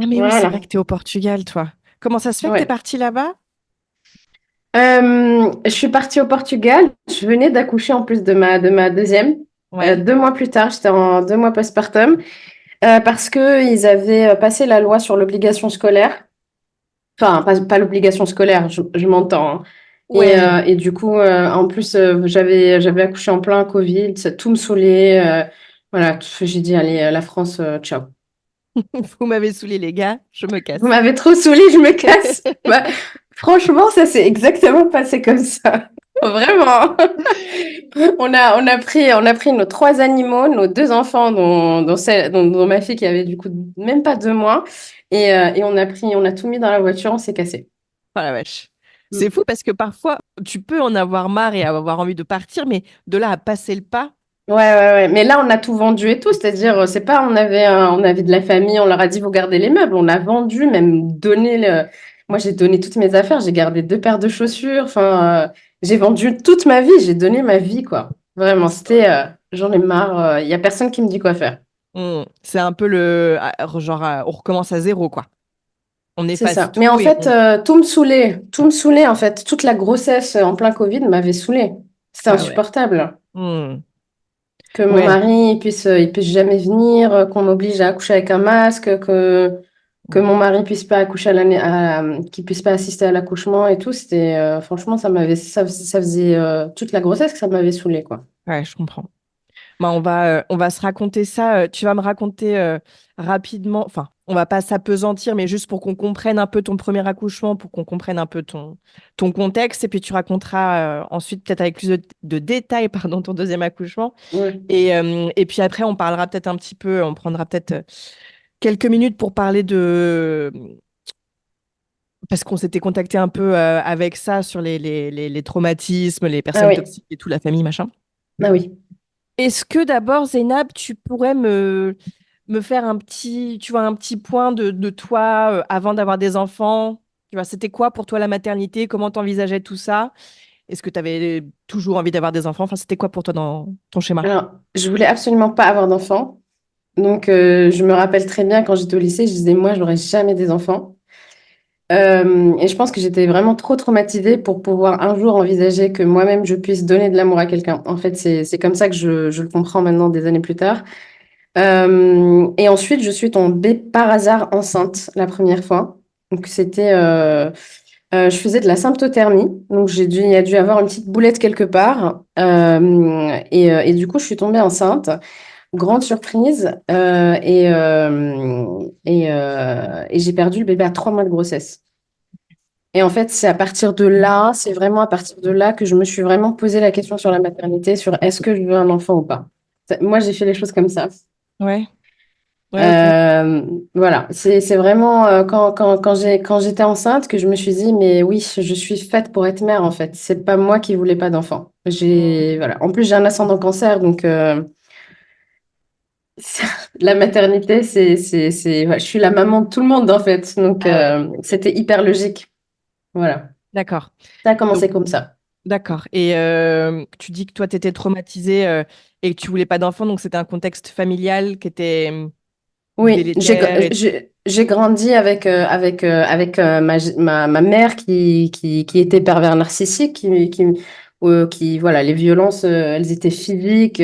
Ah, mais oui, c'est vrai Voilà. que tu es au Portugal, toi. Comment ça se fait que tu es Ouais. partie là-bas? Je suis partie au Portugal. Je venais d'accoucher en plus de ma deuxième. Ouais. 2 mois plus tard, j'étais en 2 mois postpartum parce que ils avaient passé la loi sur l'obligation scolaire. Enfin, pas l'obligation scolaire, je m'entends, hein. Ouais. Et du coup, en plus, j'avais accouché en plein Covid, tout me saoulait. Voilà, j'ai dit, allez, la France, ciao. Vous m'avez saoulé, les gars, je me Vous casse. m'avez trop saoulé, je me casse. Bah, franchement, ça s'est exactement passé comme ça. Vraiment. On a pris nos 3 animaux, nos 2 enfants, dont ma fille qui avait du coup même pas 2 mois. Et on a tout mis dans la voiture, on s'est cassé. Oh la vache. C'est Mm. fou parce que parfois, tu peux en avoir marre et avoir envie de partir, mais de là à passer le pas, Ouais, ouais, ouais. Mais là, on a tout vendu et tout. C'est-à-dire, c'est pas, on avait de la famille, on leur a dit, vous gardez les meubles. On a vendu, même donné Moi, j'ai donné toutes mes affaires. J'ai gardé 2 paires de chaussures. Enfin, j'ai vendu toute ma vie. J'ai donné ma vie, quoi. Vraiment, j'en ai marre. Il y a personne qui me dit quoi faire. c'est un peu le genre, on recommence à zéro, quoi. On C'est efface ça. Mais tout en et fait, on. tout me saoulait. Tout me saoulait, en fait. Toute la grossesse en plein Covid m'avait saoulée. C'était Ah ouais. insupportable. Hmm. Que mon Ouais. mari il puisse jamais venir, qu'on m'oblige à accoucher avec un masque, que mon mari puisse pas accoucher qu'il puisse pas assister à l'accouchement et tout. Franchement, ça faisait toute la grossesse que ça m'avait saoulée, quoi. Ouais, je comprends. Bah, on va se raconter ça. Tu vas me raconter rapidement. Enfin, on va pas s'apesantir, mais juste pour qu'on comprenne un peu ton premier accouchement, pour qu'on comprenne un peu ton contexte. Et puis tu raconteras ensuite, peut-être avec plus de détails, pardon, ton deuxième accouchement. Ouais. Et puis après, on parlera peut-être un petit peu, on prendra peut-être quelques minutes pour parler de. Parce qu'on s'était contacté un peu avec ça sur les traumatismes, les Ah personnes oui, toxiques et tout, la famille, machin. ah oui. Est-ce que d'abord, Zainab, tu pourrais me faire tu vois, un petit point de toi avant d'avoir des enfants? Tu vois, c'était quoi pour toi la maternité? Comment t'envisageais tout ça? Est-ce que tu avais toujours envie d'avoir des enfants? Enfin, c'était quoi pour toi dans ton schéma? Alors, je voulais absolument pas avoir d'enfants. Donc, je me rappelle très bien quand j'étais au lycée, je disais, moi, je n'aurai jamais des enfants. Et je pense que j'étais vraiment trop traumatisée pour pouvoir un jour envisager que moi-même je puisse donner de l'amour à quelqu'un. En fait, c'est comme ça que je le comprends maintenant des années plus tard. Et ensuite, je suis tombée par hasard enceinte la première fois. Donc, je faisais de la symptothermie. Donc, il y a dû avoir une petite boulette quelque part. Et du coup, je suis tombée enceinte. Grande surprise. Et j'ai perdu le bébé à 3 mois de grossesse. Et en fait, c'est vraiment à partir de là que je me suis vraiment posé la question sur la maternité, sur est-ce que je veux un enfant ou pas. Moi, j'ai fait les choses comme ça. Ouais, ouais, ok. Euh, voilà, c'est vraiment quand j'étais enceinte que je me suis dit, mais oui, je suis faite pour être mère en fait. C'est pas moi qui voulais pas d'enfant. Mm. Voilà. En plus, j'ai un ascendant cancer, donc la maternité, ouais, je suis la maman de tout le monde en fait. Donc, Ah ouais, c'était hyper logique. Voilà. d'accord. Ça a Donc, commencé comme ça. d'accord. Et tu dis que toi, tu étais traumatisée et que tu voulais pas d'enfant, donc c'était un contexte familial qui était Oui, délétère et. j'ai grandi avec ma mère qui était pervers narcissique, voilà, les violences, elles étaient physiques,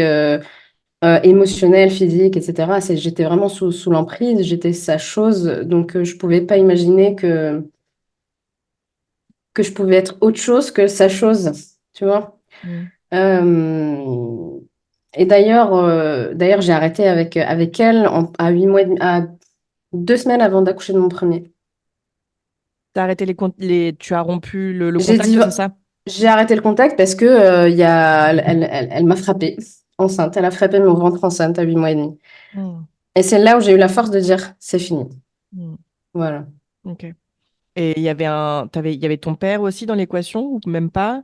émotionnelles, physiques, etc. J'étais vraiment sous l'emprise, j'étais sa chose, donc je pouvais pas imaginer que je pouvais être autre chose que sa chose, tu vois. Mm. Euh, et d'ailleurs, j'ai arrêté avec elle à 8 mois, à 2 semaines avant d'accoucher de mon premier. T'as arrêté tu as rompu le J'ai contact, dit, c'est ça? j'ai arrêté le contact parce que elle m'a frappée enceinte. Elle a frappé mon ventre enceinte à 8 mois et demi. Mm. Et c'est là où j'ai eu la force de dire, c'est fini. Mm. Voilà. Ok. Et il y avait ton père aussi dans l'équation ou même pas?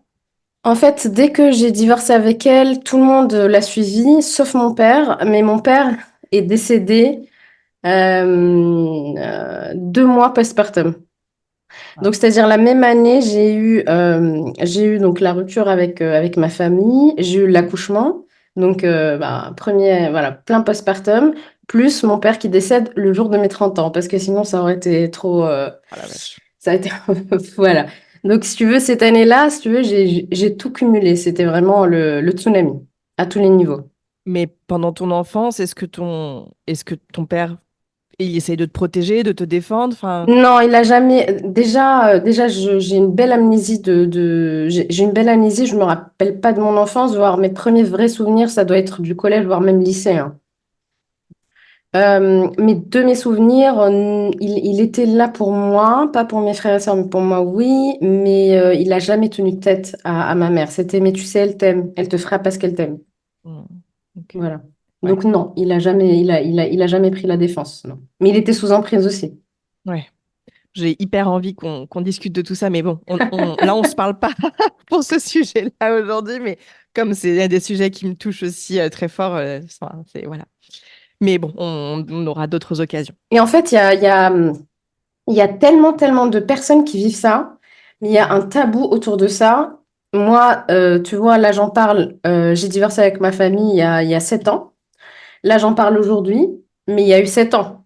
En fait, dès que j'ai divorcé avec elle, tout le monde l'a suivi, sauf mon père. Mais mon père est décédé 2 mois postpartum. Ah. Donc, c'est-à-dire la même année, j'ai eu donc la rupture avec ma famille, j'ai eu l'accouchement, donc premier, voilà, plein postpartum, plus mon père qui décède le jour de mes 30 ans, parce que sinon ça aurait été trop... Oh la vache. ça a été... Voilà. Donc si tu veux, cette année-là, si tu veux, j'ai tout cumulé. C'était vraiment le tsunami, à tous les niveaux. Mais pendant ton enfance, est-ce que ton père, il essaye de te protéger, de te défendre? Enfin, Non, il a jamais. Déjà, j'ai une belle amnésie j'ai une belle amnésie. Je me rappelle pas de mon enfance, voire mes premiers vrais souvenirs, ça doit être du collège, voire même lycée, hein. Mais de mes souvenirs, il était là pour moi, pas pour mes frères et sœurs, mais pour moi, oui. Mais il a jamais tenu tête à ma mère. C'était, mais tu sais, elle t'aime, elle te fera parce qu'elle t'aime. hmm, ok. Voilà. Ouais, Donc non, il a jamais pris la défense, non. Mais il était sous emprise aussi. ouais. J'ai hyper envie qu'on discute de tout ça, mais bon, là, on se parle pas pour ce sujet-là aujourd'hui, mais comme c'est des sujets qui me touchent aussi très fort, voilà. Mais bon, on aura d'autres occasions. Et en fait, il y a tellement, tellement de personnes qui vivent ça, mais il y a un tabou autour de ça. Moi, tu vois, là, j'en parle. J'ai divorcé avec ma famille il y a 7 ans. Là, j'en parle aujourd'hui, mais il y a eu 7 ans.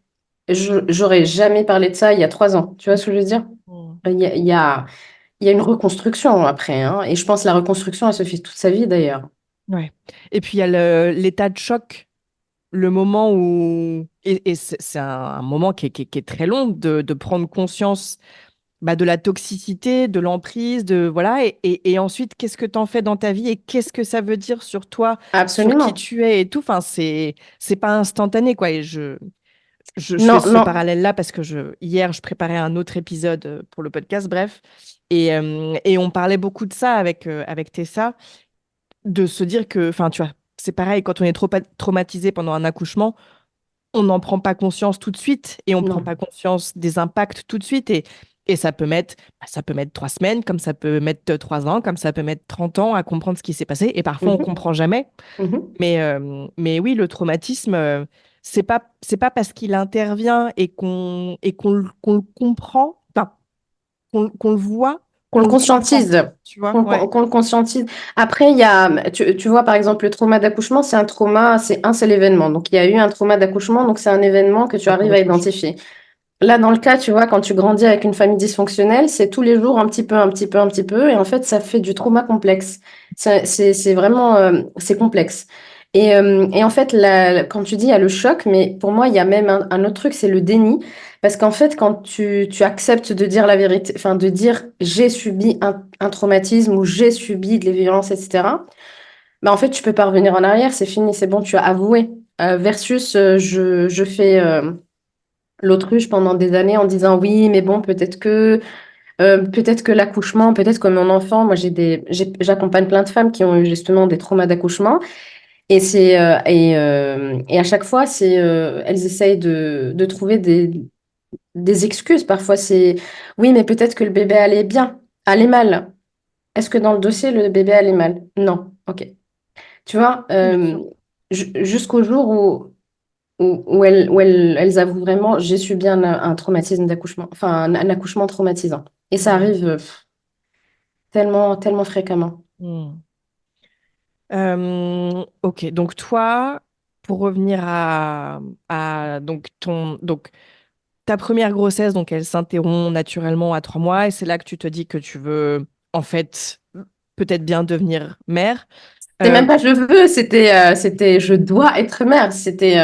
J'aurais jamais parlé de ça il y a 3 ans. Tu vois ce que je veux dire? Hmm. Il y a une reconstruction après, hein, et je pense que la reconstruction, elle se fait toute sa vie d'ailleurs. Ouais. Et puis il y a l'état de choc, le moment où, et c'est un moment qui est très long de prendre conscience bah, de la toxicité, de l'emprise, de voilà, et ensuite qu'est-ce que tu en fais dans ta vie et qu'est-ce que ça veut dire sur toi, sur qui Absolument. tu es et tout. Enfin, c'est pas instantané quoi. Et je fais Non, ce non. parallèle-là parce que hier je préparais un autre épisode pour le podcast, bref, et on parlait beaucoup de ça avec Tessa, de se dire que, enfin, tu vois, c'est pareil quand on est trop traumatisé pendant un accouchement, on n'en prend pas conscience tout de suite et on prend pas Non. conscience des impacts tout de suite. Et ça peut mettre 3 semaines, comme ça peut mettre 3 ans, comme ça peut mettre 30 ans à comprendre ce qui s'est passé. Et parfois, on Mhm, comprend jamais. mhm. Mais oui, le traumatisme, c'est pas parce qu'il intervient et qu'on le comprend, enfin, qu'on le voit, Qu'on le qu'on le comprend. conscientise, Tu vois? Ouais. qu'on le conscientise. Après, il y a, tu vois, par exemple, le trauma d'accouchement, c'est un trauma, c'est un seul événement. Donc, il y a eu un trauma d'accouchement, donc c'est un événement que tu Encore arrives à autre chose. identifier. Là, dans le cas, tu vois, quand tu grandis avec une famille dysfonctionnelle, c'est tous les jours un petit peu, un petit peu, un petit peu, et en fait, ça fait du trauma complexe. C'est vraiment, c'est complexe. Et en fait, quand tu dis il y a le choc, mais pour moi, il y a même un autre truc, c'est le déni. Parce qu'en fait, quand tu acceptes de dire la vérité, enfin, de dire j'ai subi un traumatisme ou j'ai subi de la violence, etc., ben, en fait, tu peux pas revenir en arrière, c'est fini, c'est bon, tu as avoué. Versus, je fais. L'autruche pendant des années en disant oui, mais bon, peut-être que l'accouchement, peut-être que mon enfant, moi j'accompagne plein de femmes qui ont eu justement des traumas d'accouchement et à chaque fois elles essayent de trouver des excuses. Parfois c'est oui, mais peut-être que le bébé allait bien, allait mal. Est-ce que dans le dossier le bébé allait mal? Non, ok. Tu vois, Bien sûr. jusqu'au jour où elles avouent vraiment, j'ai subi un traumatisme d'accouchement, enfin un accouchement traumatisant. Et ça Hmm. arrive tellement, tellement fréquemment. Hmm. Ok, donc toi, pour revenir à donc ta première grossesse, donc elle s'interrompt naturellement à 3 mois, et c'est là que tu te dis que tu veux en fait peut-être bien devenir mère. C'est Euh, même pas je veux, c'était je dois être mère. C'était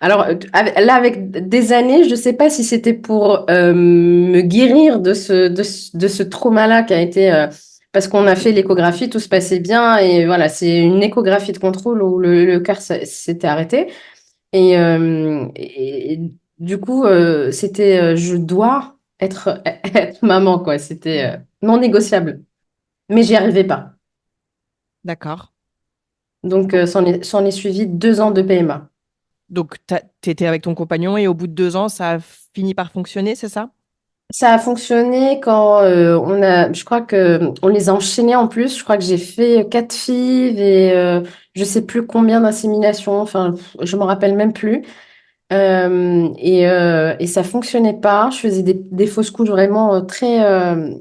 Alors là avec des années, je sais pas si c'était pour me guérir de ce trauma-là qui a été parce qu'on a fait l'échographie, tout se passait bien et voilà, c'est une échographie de contrôle où le cœur s'était arrêté et du coup c'était je dois être être maman quoi, c'était hmm, non négociable. Mais j'y arrivais pas. d'accord. Donc, s'en est suivi 2 ans de PMA. Donc t'étais avec ton compagnon et au bout de 2 ans, ça a fini par fonctionner, c'est ça? Ça a fonctionné quand je crois que on les a enchaînés en plus. Je crois que j'ai fait 4 filles et je sais plus combien d'inséminations. Enfin, je me rappelle même plus. Et ça fonctionnait pas. Je faisais des fausses couches vraiment très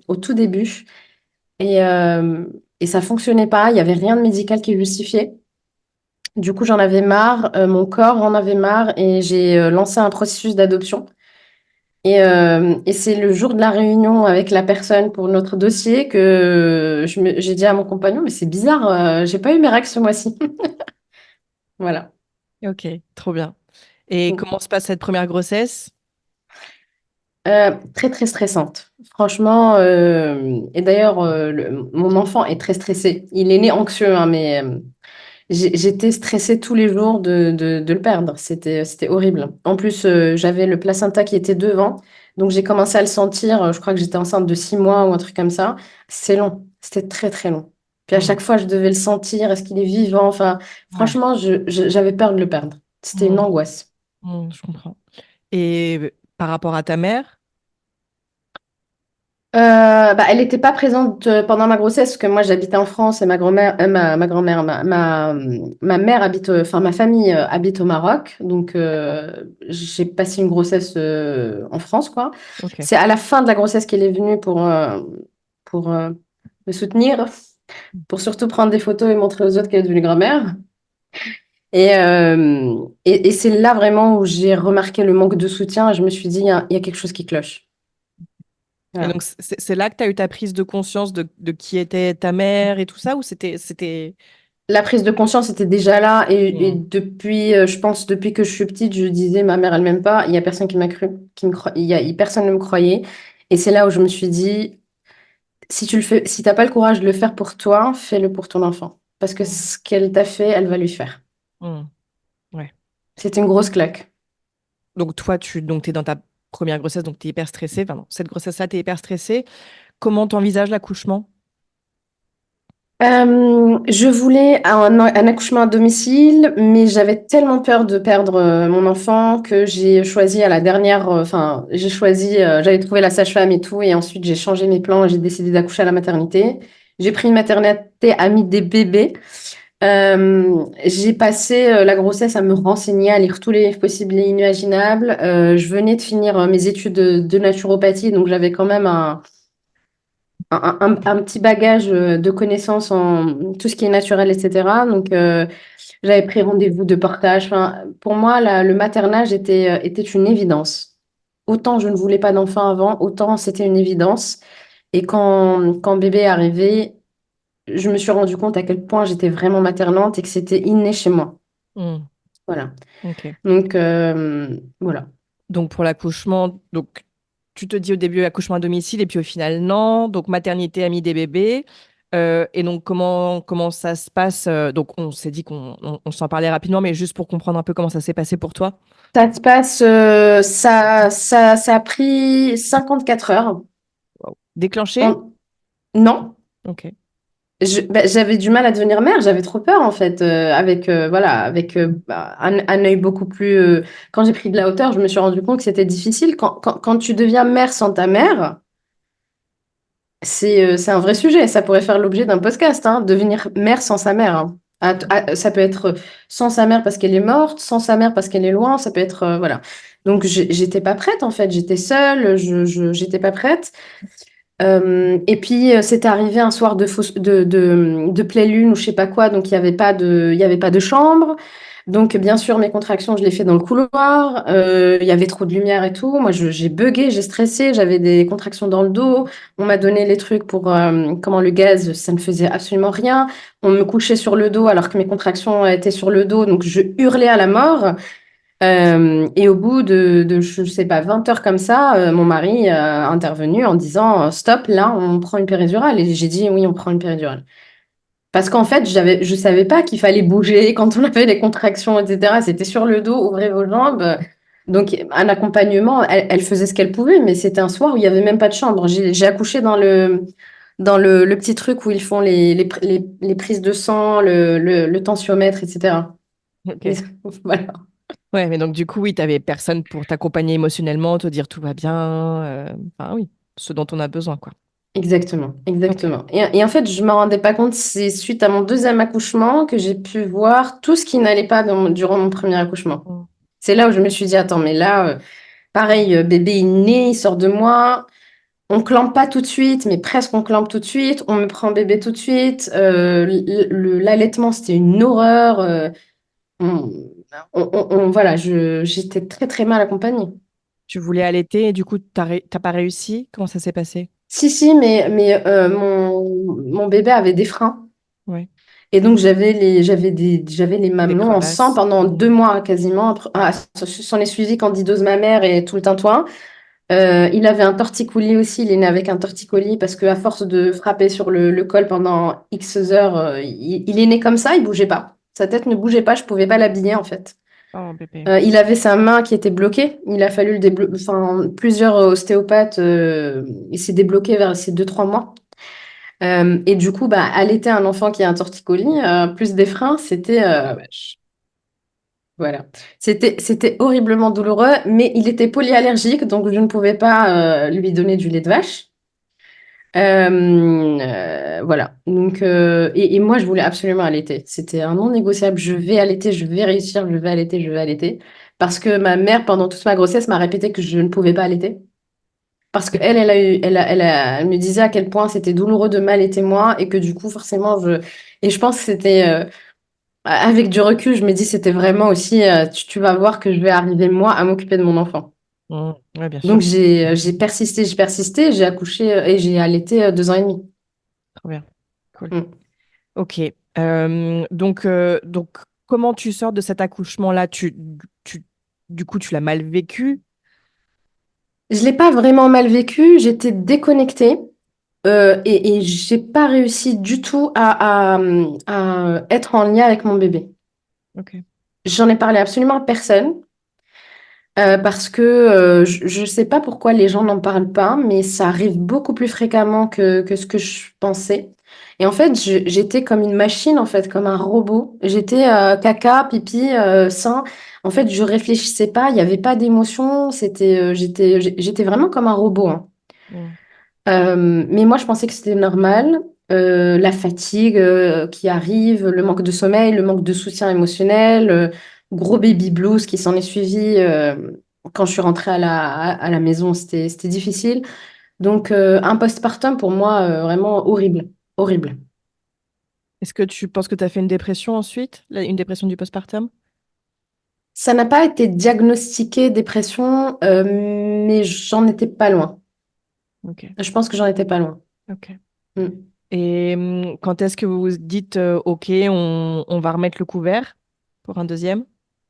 au tout début. Et, euh, et ça fonctionnait pas. Il y avait rien de médical qui justifiait. Du coup, j'en avais marre, mon corps en avait marre et j'ai lancé un processus d'adoption. Et c'est le jour de la réunion avec la personne pour notre dossier que j'ai dit à mon compagnon, mais c'est bizarre, j'ai pas eu mes règles ce mois-ci. Voilà. Ok, trop bien. Et comment se passe cette première grossesse? Très très stressante. Franchement, et d'ailleurs, mon enfant est très stressé. Il est né anxieux, hein, mais j'étais stressée tous les jours de le perdre. C'était horrible. En plus, j'avais le placenta qui était devant, donc j'ai commencé à le sentir. Je crois que j'étais enceinte de 6 mois ou un truc comme ça. C'est long. C'était très très long. Puis à Hmm. chaque fois, je devais le sentir. Est-ce qu'il est vivant? Enfin, Ouais. franchement, j'avais peur de le perdre. C'était une Hmm. angoisse. Je comprends. Et par rapport à ta mère? Bah, elle n'était pas présente pendant ma grossesse, parce que moi j'habitais en France et ma grand-mère, ma grand-mère, ma mère habite, enfin ma famille habite au Maroc, donc j'ai passé une grossesse en France, quoi. Ok. C'est à la fin de la grossesse qu'elle est venue pour me soutenir, pour surtout prendre des photos et montrer aux autres qu'elle est devenue grand-mère. Et c'est là vraiment où j'ai remarqué le manque de soutien et je me suis dit, il y a quelque chose qui cloche. Et Voilà. donc, c'est là que tu as eu ta prise de conscience de qui était ta mère et tout ça, ou c'était... La prise de conscience était déjà là et Hmm. depuis, je pense, depuis que je suis petite, je disais, ma mère, elle m'aime pas. Il y a personne qui m'a cru, personne ne me croyait. Et c'est là où je me suis dit, si tu le fais, si t'as pas le courage de le faire pour toi, fais-le pour ton enfant. Parce que Hmm. ce qu'elle t'a fait, elle va lui faire. Hmm. Ouais. C'était une grosse claque. Donc, toi, t'es dans ta première grossesse, donc tu es hyper stressée. Enfin, non, cette grossesse-là, tu es hyper stressée. Comment t'envisages l'accouchement? Je voulais un accouchement à domicile, mais j'avais tellement peur de perdre mon enfant que j'ai choisi à la dernière, enfin, j'ai choisi, j'avais trouvé la sage-femme et tout, et ensuite j'ai changé mes plans et j'ai décidé d'accoucher à la maternité. J'ai pris une maternité amie des bébés. J'ai passé la grossesse à me renseigner, à lire tous les livres possibles et inimaginables. Je venais de finir mes études de naturopathie, donc j'avais quand même un petit bagage de connaissances en tout ce qui est naturel, etc. Donc, j'avais pris rendez-vous de portage. Enfin, pour moi, le maternage était une évidence. Autant je ne voulais pas d'enfant avant, autant c'était une évidence. Et quand bébé est arrivé, je me suis rendu compte à quel point j'étais vraiment maternante et que c'était inné chez moi. Hmm. Voilà. Ok. Donc, voilà. Donc, pour l'accouchement, donc, tu te dis au début accouchement à domicile, et puis au final, non. Donc, maternité, amie des bébés. Et donc, comment ça se passe? Donc, on s'est dit on s'en parlait rapidement, mais juste pour comprendre un peu comment ça s'est passé pour toi. Ça se passe, ça a pris 54 heures. Wow. Déclenché? On- Non. Ok. J'avais du mal à devenir mère, j'avais trop peur en fait, avec voilà, avec un œil beaucoup plus. Quand j'ai pris de la hauteur, je me suis rendu compte que c'était difficile. Quand tu deviens mère sans ta mère, c'est un vrai sujet. Ça pourrait faire l'objet d'un podcast, hein, devenir mère sans sa mère, hein. Ça peut être sans sa mère parce qu'elle est morte, sans sa mère parce qu'elle est loin. Ça peut être voilà. Donc j'étais pas prête en fait. J'étais seule, j'étais pas prête. Et puis, c'est arrivé un soir de pleine lune ou je sais pas quoi, donc il y avait pas de chambre. Donc, bien sûr, mes contractions, je les fais dans le couloir. Il y avait trop de lumière et tout. Moi, j'ai bugué, j'ai stressé, j'avais des contractions dans le dos. On m'a donné les trucs pour comment le gaz, ça ne faisait absolument rien. On me couchait sur le dos alors que mes contractions étaient sur le dos, donc je hurlais à la mort. Et au bout je sais pas, 20 heures comme ça, mon mari a intervenu en disant stop, là, on prend une péridurale. Et j'ai dit oui, on prend une péridurale. Parce qu'en fait, je savais pas qu'il fallait bouger quand on avait les contractions, etc. C'était sur le dos, ouvrez vos jambes. Donc, un accompagnement, elle faisait ce qu'elle pouvait, mais c'était un soir où il n'y avait même pas de chambre. J'ai accouché dans le petit truc où ils font les prises de sang, le tensiomètre, etc. Mais, Ok. voilà. Ouais, mais donc du coup, oui, t'avais personne pour t'accompagner émotionnellement, te dire tout va bien. Enfin, oui, ce dont on a besoin, quoi. Exactement, Ok. exactement. Et en fait, je me rendais pas compte, c'est suite à mon deuxième accouchement que j'ai pu voir tout ce qui n'allait pas durant mon premier accouchement. Mm. C'est là où je me suis dit, attends, mais là, pareil, bébé est né, il sort de moi, on clampe pas tout de suite, mais presque on clampe tout de suite, on me prend bébé tout de suite, l'allaitement, c'était une horreur. on- voilà, j'étais très très mal accompagnée. Tu voulais allaiter et du coup, t'as pas réussi? Comment ça s'est passé? Si, si, mais mon bébé avait des freins. Ouais. Et donc, j'avais les Des mamelons en sang crevasses. pendant 2 mois quasiment. S'en est suivi candidose mammaire et tout le tintouin. Il avait un torticolis aussi. Il est né avec un torticolis parce qu'à force de frapper sur le col pendant X heures, il est né comme ça, il bougeait pas. Sa tête ne bougeait pas, je pouvais pas l'habiller en fait. Oh, bébé. Il avait sa main qui était bloquée. Il a fallu enfin, plusieurs ostéopathes. Il s'est débloqué vers ces 2, 3 mois. Et du coup, bah, allaiter un enfant qui a un torticolis, plus des freins, Ah, vache. voilà. C'était horriblement douloureux, mais il était polyallergique, donc je ne pouvais pas lui donner du lait de vache. Voilà. Donc, et moi, je voulais absolument allaiter. C'était un non négociable. Je vais allaiter, je vais réussir, je vais allaiter, je vais allaiter. Parce que ma mère, pendant toute ma grossesse, m'a répété que je ne pouvais pas allaiter. Parce qu'elle, elle me disait à quel point c'était douloureux de m'allaiter moi et que du coup, forcément, et je pense que avec du recul, je me dis, c'était vraiment aussi, tu vas voir que je vais arriver moi à m'occuper de mon enfant. Ouais, bien Donc, sûr. j'ai persisté, j'ai accouché et j'ai allaité 2 ans et demi. Trop bien. Cool. Mm. Ok. Donc, comment tu sors de cet accouchement-là? Tu, du coup, tu l'as mal vécu? Je l'ai pas vraiment mal vécu, j'étais déconnectée et j'ai pas réussi du tout à être en lien avec mon bébé. Ok. J'en ai parlé absolument à personne. Parce que je ne sais pas pourquoi les gens n'en parlent pas, mais ça arrive beaucoup plus fréquemment que ce que je pensais. Et en fait, j'étais comme une machine, en fait, comme un robot. J'étais caca, pipi, sein. En fait, je réfléchissais pas, il n'y avait pas d'émotion. J'étais vraiment comme un robot, hein. Mm. Mais moi, je pensais que c'était normal. La fatigue qui arrive, le manque de sommeil, le manque de soutien émotionnel, gros baby blues qui s'en est suivi quand je suis rentrée à la maison, c'était difficile. Donc, un postpartum pour moi, vraiment horrible, horrible. Est-ce que tu penses que tu as fait une dépression ensuite? Une dépression du postpartum? Ça n'a pas été diagnostiqué dépression, mais j'en étais pas loin. Ok. Je pense que j'en étais pas loin. Ok. Mm. Et quand est-ce que vous vous dites, OK, on va remettre le couvert pour un deuxième?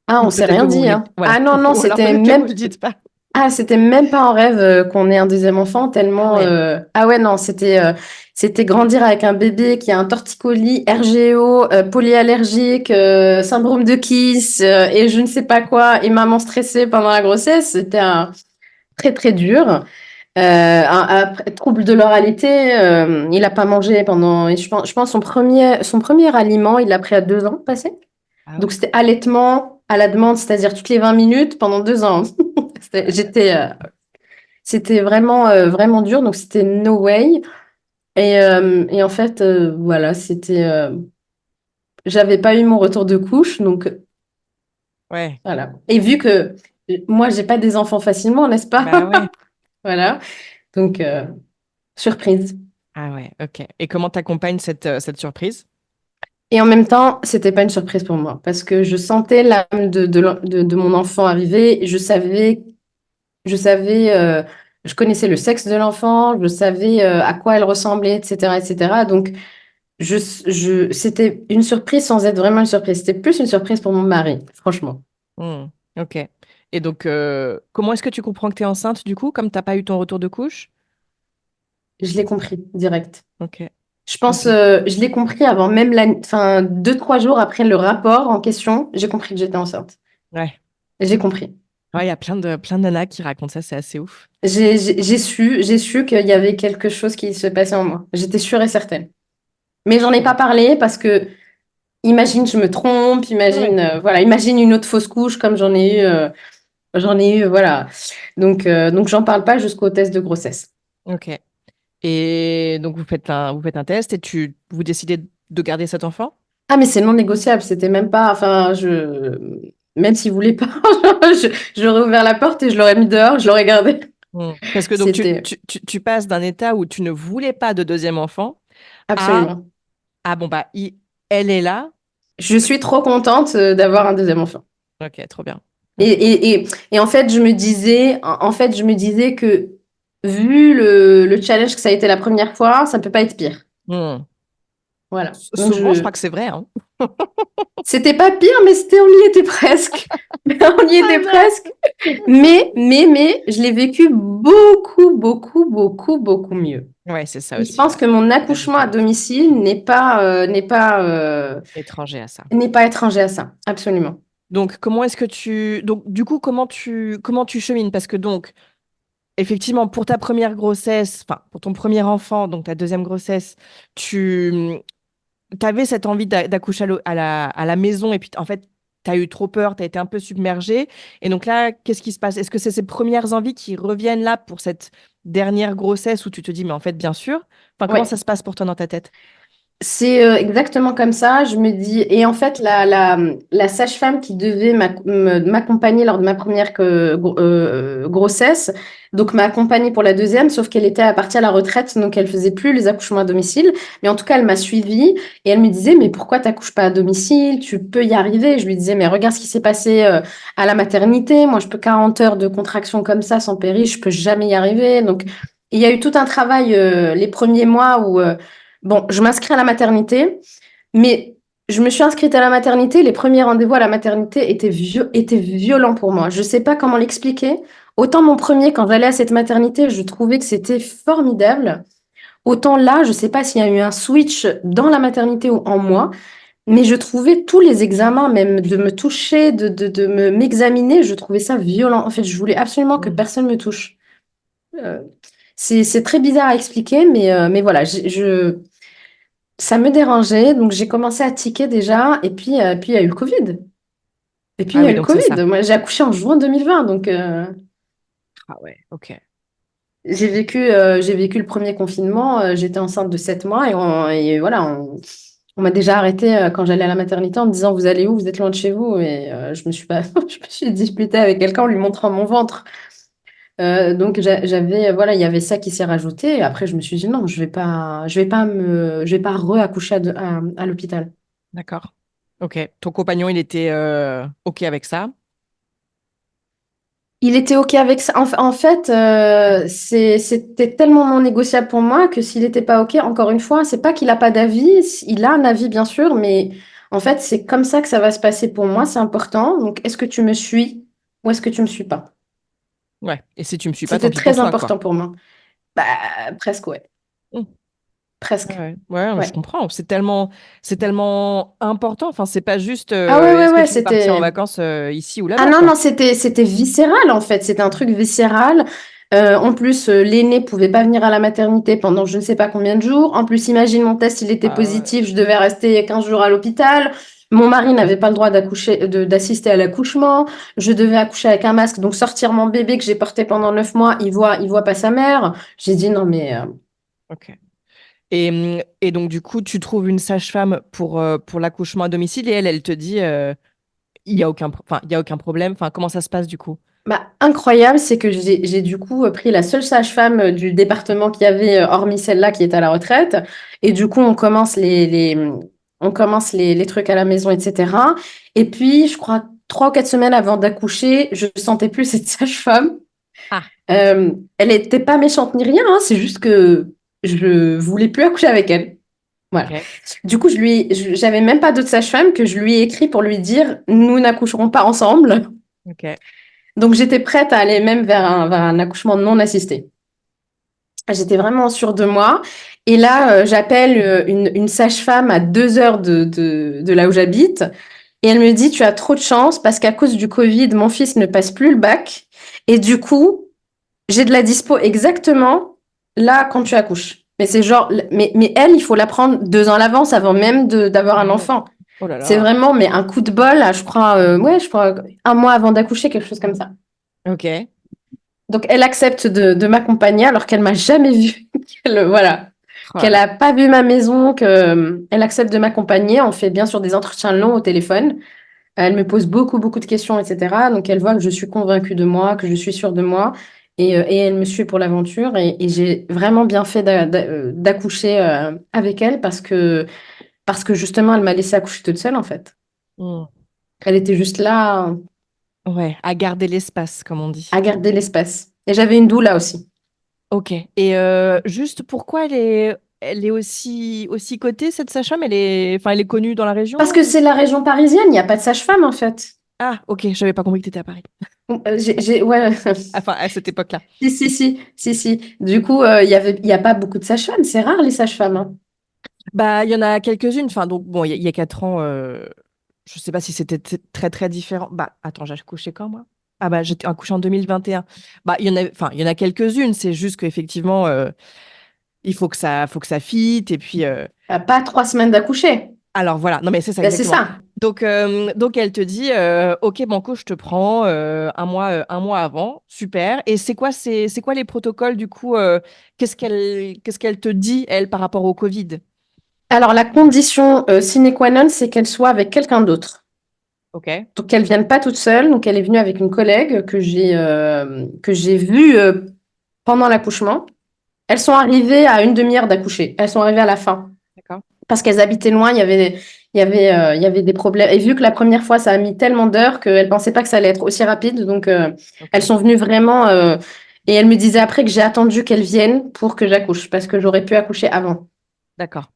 Ah, Ou on s'est peut-être que rien vous dit, voulez... hein. Voilà. Ah non, non, Ou alors c'était peut-être que vous même le dites pas. Ah, c'était même pas en rêve qu'on ait un deuxième enfant, Ah tellement. ouais. Ah ouais, non, c'était grandir avec un bébé qui a un torticolis, RGO, polyallergique, syndrome de Kiss et je ne sais pas quoi, et maman stressée pendant la grossesse. C'était très très dur. Trouble de l'oralité, il a pas mangé pendant. Et je pense son premier aliment, il l'a pris à 2 ans passé. Ah Donc ouais. c'était allaitement à la demande, c'est-à-dire toutes les 20 minutes pendant 2 ans. Ah ouais. C'était vraiment, vraiment dur, donc c'était no way. Et en fait, voilà, j'avais pas eu mon retour de couche, donc Ouais. voilà. Et vu que moi, j'ai pas des enfants facilement, n'est-ce pas? Bah ouais. Voilà, donc surprise. Ah ouais, ok. Et comment t'accompagnes cette surprise? Et en même temps, c'était pas une surprise pour moi, parce que je sentais l'âme de mon enfant arriver, je savais, je connaissais le sexe de l'enfant, je savais à quoi elle ressemblait, etc., etc. Donc, c'était une surprise sans être vraiment une surprise. C'était plus une surprise pour mon mari, franchement. Hmm, ok. Et donc, comment est-ce que tu comprends que tu es enceinte du coup, comme t'as pas eu ton retour de couche? Je l'ai compris direct. Ok, Je pense, ok. je l'ai compris avant même enfin, 2, 3 jours après le rapport en question, j'ai compris que j'étais enceinte. Ouais. J'ai compris. Ouais, il y a plein de nanas qui racontent ça, c'est assez ouf. J'ai su qu'il y avait quelque chose qui se passait en moi. J'étais sûre et certaine. Mais j'en ai pas parlé parce que, imagine, je me trompe, Ouais. imagine, voilà, imagine une autre fausse couche comme j'en ai eu, voilà. Donc j'en parle pas jusqu'au test de grossesse. Ok. Et donc, vous faites un test et vous décidez de garder cet enfant? Ah, mais c'est non négociable, c'était même pas, enfin, même s'il voulait pas, j'aurais ouvert la porte et je l'aurais mis dehors, je l'aurais gardé. Hmm. Parce que donc, tu, C'était tu, tu, tu passes d'un état où tu ne voulais pas de deuxième enfant à, absolument. bon, bah, elle est là. Je suis trop contente d'avoir un deuxième enfant. Ok, trop bien. Et, Ok. et en fait, en fait, je me disais que vu le challenge que ça a été la première fois, ça peut pas être pire. Hmm. Voilà. Donc Souvent, je crois que c'est vrai, hein. c'était pas pire, mais on y était presque. On y Ah était non. presque. Mais, je l'ai vécu beaucoup mieux. Ouais, c'est ça Et je aussi, pense ouais. que mon La accouchement à différence. domicile Étranger à ça. n'est pas étranger à ça. Absolument. Donc, comment est-ce que tu... Donc, du coup, comment tu chemines? Parce que donc, effectivement, pour ta première grossesse, enfin, pour ton premier enfant, donc ta deuxième grossesse, tu avais cette envie d'accoucher à la maison et puis, en fait, tu as eu trop peur, tu as été un peu submergée. Et donc là, qu'est-ce qui se passe? Est-ce que c'est ces premières envies qui reviennent là pour cette dernière grossesse où tu te dis, mais en fait, bien sûr. Enfin, comment Ouais. ça se passe pour toi dans ta tête? C'est exactement comme ça. Je me dis, et en fait, la sage-femme qui devait m'accompagner lors de ma première grossesse, donc m'a accompagnée pour la deuxième, sauf qu'elle était partie à la retraite, donc elle faisait plus les accouchements à domicile. Mais en tout cas, elle m'a suivie et elle me disait, mais pourquoi t'accouches pas à domicile? Tu peux y arriver. Je lui disais, mais regarde ce qui s'est passé à la maternité. Moi, je peux 40 heures de contraction comme ça sans péri, je peux jamais y arriver. Donc, il y a eu tout un travail les premiers mois où bon, je m'inscris à la maternité, mais je me suis inscrite à la maternité. Les premiers rendez-vous à la maternité étaient violents pour moi. Je ne sais pas comment l'expliquer. Autant mon premier, quand j'allais à cette maternité, je trouvais que c'était formidable. Autant là, je ne sais pas s'il y a eu un switch dans la maternité ou en moi, mais je trouvais tous les examens, même de me toucher, m'examiner, je trouvais ça violent. En fait, je voulais absolument que Hmm. personne me touche. Euh, c'est très bizarre à expliquer, mais voilà, ça me dérangeait, donc j'ai commencé à tiquer déjà, et puis il y a eu le Covid. Et puis il Ah y a eu oui, le donc c'est ça. Covid. Moi, j'ai accouché en juin 2020, donc Ah ouais, ok. j'ai vécu le premier confinement. J'étais enceinte de 7 mois et voilà, on m'a déjà arrêté quand j'allais à la maternité en me disant vous allez où? Vous êtes loin de chez vous? Et je me suis pas, je me suis disputée avec quelqu'un en lui montrant mon ventre. Donc j'avais voilà, il y avait ça qui s'est rajouté. Et après, je me suis dit non, je vais pas re-accoucher à l'hôpital. D'accord. Ok. Ton compagnon, il était ok avec ça? Il était OK avec ça. En fait, c'était tellement non négociable pour moi que s'il n'était pas OK, encore une fois, c'est pas qu'il n'a pas d'avis. Il a un avis, bien sûr, mais en fait, c'est comme ça que ça va se passer pour moi. C'est important. Donc, est-ce que tu me suis ou est-ce que tu me suis pas? Ouais. Et si tu me suis pas, tant C'était pis pour très toi, quoi. important pour moi. Bah, presque, ouais. Hmm. Presque. Ouais, ouais, je Ouais. comprends. C'est tellement important. Enfin, c'est pas juste Ah ouais, ouais, est-ce que ouais, tu veux partir en c'était. vacances ici ou Ah là-bas, non, quoi. non, c'était viscéral en fait, c'était un truc viscéral. En plus, l'aîné pouvait pas venir à la maternité pendant je ne sais pas combien de jours. En plus, imagine mon test, il était Ah ouais. positif, je devais rester 15 jours à l'hôpital. Mon mari n'avait pas le droit d'assister à l'accouchement. Je devais accoucher avec un masque, donc sortir mon bébé que j'ai porté pendant 9 mois, il voit pas sa mère. J'ai dit non mais Ok. Et donc, du coup, tu trouves une sage-femme pour l'accouchement à domicile et elle te dit il y a aucun problème. Enfin, comment ça se passe, du coup? bah, incroyable, c'est que j'ai du coup pris la seule sage-femme du département qu'il y avait, hormis celle-là qui est à la retraite. Et du coup, on commence les trucs à la maison, etc. Et puis, je crois, 3 ou 4 semaines avant d'accoucher, je ne sentais plus cette sage-femme. Ah, Elle n'était pas méchante ni rien, hein, c'est juste que je voulais plus accoucher avec elle. Voilà. ok. Du coup, j'avais même pas d'autre sage-femme que je lui ai écrit pour lui dire, nous n'accoucherons pas ensemble. Ok. Donc, j'étais prête à aller même vers un accouchement non assisté. J'étais vraiment sûre de moi. Et là, j'appelle une sage-femme à 2 heures de là où j'habite. Et elle me dit, tu as trop de chance parce qu'à cause du Covid, mon fils ne passe plus le bac. Et du coup, j'ai de la dispo exactement là quand tu accouches. Mais c'est genre, mais elle, il faut la prendre 2 ans à l'avance avant même d'avoir Ah un ouais. enfant. Oh là C'est là. vraiment, mais un coup de bol, je crois, ouais, je crois un mois avant d'accoucher, quelque chose comme ça. Ok. Donc, elle accepte de m'accompagner alors qu'elle m'a jamais vue, voilà, Oh là qu'elle là. a pas vu ma maison, que elle accepte de m'accompagner. On fait bien sûr des entretiens longs au téléphone. Elle me pose beaucoup de questions, etc. Donc, elle voit que je suis convaincue de moi, que je suis sûre de moi, et elle me suit pour l'aventure. Et j'ai vraiment bien fait d'accoucher avec elle parce que parce que justement, elle m'a laissée accoucher toute seule, en fait. Hmm. Elle était juste là Ouais, à garder l'espace, comme on dit. à garder l'espace. Et j'avais une doula aussi. Ok. Et juste pourquoi elle est aussi cotée, cette sage-femme? Enfin, elle est connue dans la région Parce que ou... c'est la région parisienne, il n'y a pas de sage-femme, en fait. Ah, ok, j'avais pas compris que tu étais à Paris. Ouais. Enfin, à cette époque-là. Si, si, si, si, si. Du coup, il y a pas beaucoup de sages-femmes. C'est rare, les sages-femmes, hein. Bah, il y en a quelques-unes. Enfin, donc, bon, il y a 4 ans, je sais pas si c'était très, très différent. Bah, attends, j'ai accouché quand, moi? Ah, bah, j'étais accouchée en 2021. Bah, il y en a quelques-unes. C'est juste qu'effectivement, faut que ça fitte. Et puis, Pas 3 semaines d'accoucher. alors voilà. Non, mais c'est ça, Ben, c'est exactement. ça. Donc elle te dit, OK, Banco, je te prends un mois avant. Super. Et c'est quoi les protocoles, du coup? Qu'est-ce qu'elle te dit, elle, par rapport au Covid? Alors, la condition sine qua non, c'est qu'elle soit avec quelqu'un d'autre. OK. Donc, qu'elle vienne pas toute seule. Donc, elle est venue avec une collègue que j'ai vue pendant l'accouchement. Elles sont arrivées à une demi-heure d'accoucher. Elles sont arrivées à la fin. D'accord. Parce qu'elles habitaient loin, il y avait des problèmes. Et vu que la première fois, ça a mis tellement d'heures qu'elles ne pensaient pas que ça allait être aussi rapide. Donc, elles OK. sont venues vraiment. Et elles me disaient après que j'ai attendu qu'elles viennent pour que j'accouche, parce que j'aurais pu accoucher avant. D'accord.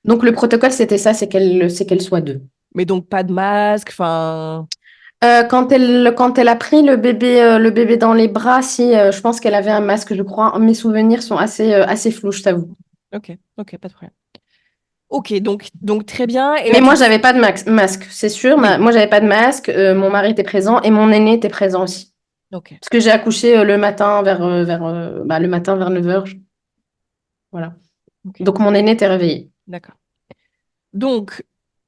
Donc, le protocole, c'était ça, c'est qu'elles soient deux. Mais donc pas de masque, enfin. Quand elle a pris le bébé dans les bras, si, je pense qu'elle avait un masque, je crois. Mes souvenirs sont assez flous, je t'avoue. OK, OK, pas de problème. OK, donc très bien. Et Mais là, tu moi, te... j'avais pas de masque, c'est sûr. Oui, Moi, j'avais pas de masque. Mon mari était présent et mon aîné était présent aussi. OK, Parce que j'ai accouché le matin le matin vers 9h. Voilà. OK, Donc, mon aîné était réveillé. d'accord. Donc,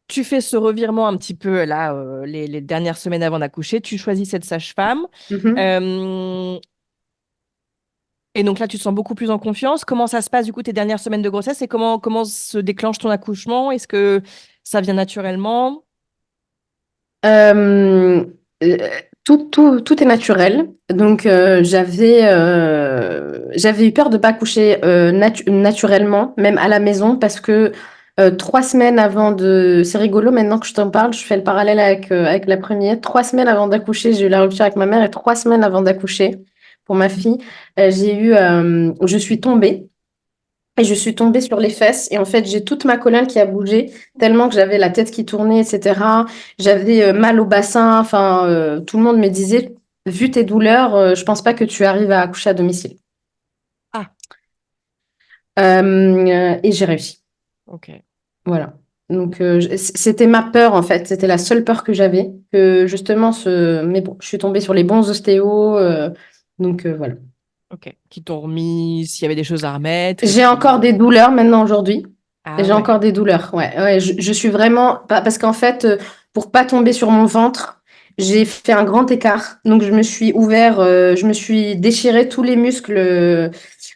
tu fais ce revirement un petit peu là, les dernières semaines avant d'accoucher. Tu choisis cette sage-femme. Mhm. Euh, et donc là, tu te sens beaucoup plus en confiance. Comment ça se passe, du coup, tes dernières semaines de grossesse et comment se déclenche ton accouchement? Est-ce que ça vient naturellement? Euh, euh, tout est naturel. Donc, j'avais eu peur de pas accoucher naturellement, même à la maison, parce que 3 semaines avant de... C'est rigolo, maintenant que je t'en parle, je fais le parallèle avec la première. 3 semaines avant d'accoucher, j'ai eu la rupture avec ma mère, et 3 semaines avant d'accoucher, pour ma fille, je suis tombée. Et je suis tombée sur les fesses et en fait, j'ai toute ma colonne qui a bougé tellement que j'avais la tête qui tournait, etc. J'avais mal au bassin. Enfin, tout le monde me disait, vu tes douleurs, je pense pas que tu arrives à accoucher à domicile. Ah, Et j'ai réussi. OK. Voilà. Donc, c'était ma peur en fait. C'était la seule peur que j'avais. Que justement, mais bon, je suis tombée sur les bons ostéos. Donc, voilà. OK. Qui t'ont remis s'il y avait des choses à remettre et J'ai puis. encore des douleurs maintenant aujourd'hui. Ah J'ai ouais. encore des douleurs. Ouais, ouais, je suis vraiment parce qu'en fait, pour pas tomber sur mon ventre, j'ai fait un grand écart. Donc je me suis ouvert, je me suis déchiré tous les muscles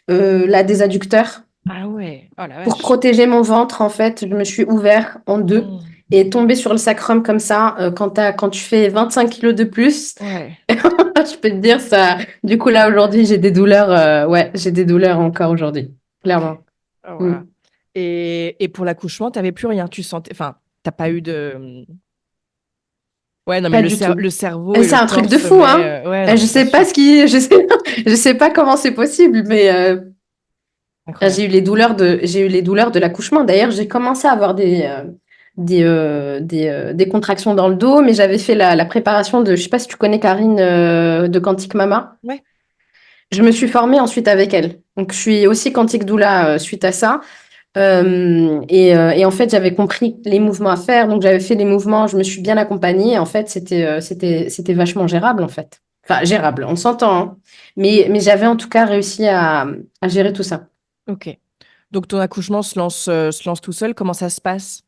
là des adducteurs Ah ouais. Oh la pour vache. protéger mon ventre. En fait, je me suis ouvert en deux Hmm. et tombé sur le sacrum comme ça. Quand tu fais 25 kilos de plus, Ouais. je peux te dire ça. Du coup là aujourd'hui, j'ai des douleurs. Ouais, j'ai des douleurs encore aujourd'hui, OK. clairement. Oh, Mm. voilà. Et pour l'accouchement, t'avais plus rien. Tu sentais. Enfin, t'as pas eu de. Ouais, non, mais Pas du tout. le cerveau Et et c'est le un truc corps de se fou, met. hein. Ouais, non, Je mais bien sais pas sûr. je sais pas comment c'est possible, mais Incroyable. j'ai eu les douleurs de l'accouchement. D'ailleurs, j'ai commencé à avoir des contractions dans le dos, mais j'avais fait la préparation je sais pas si tu connais Karine de Quantique Mama. Ouais. Je me suis formée ensuite avec elle. Donc, je suis aussi Quantique Doula suite à ça. Et en fait, j'avais compris les mouvements à faire, donc j'avais fait les mouvements, je me suis bien accompagnée. En fait, c'était vachement gérable, en fait. Enfin, gérable, on s'entend, hein. Mais j'avais en tout cas réussi à gérer tout ça. OK. Donc ton accouchement se lance tout seul. Comment ça se passe?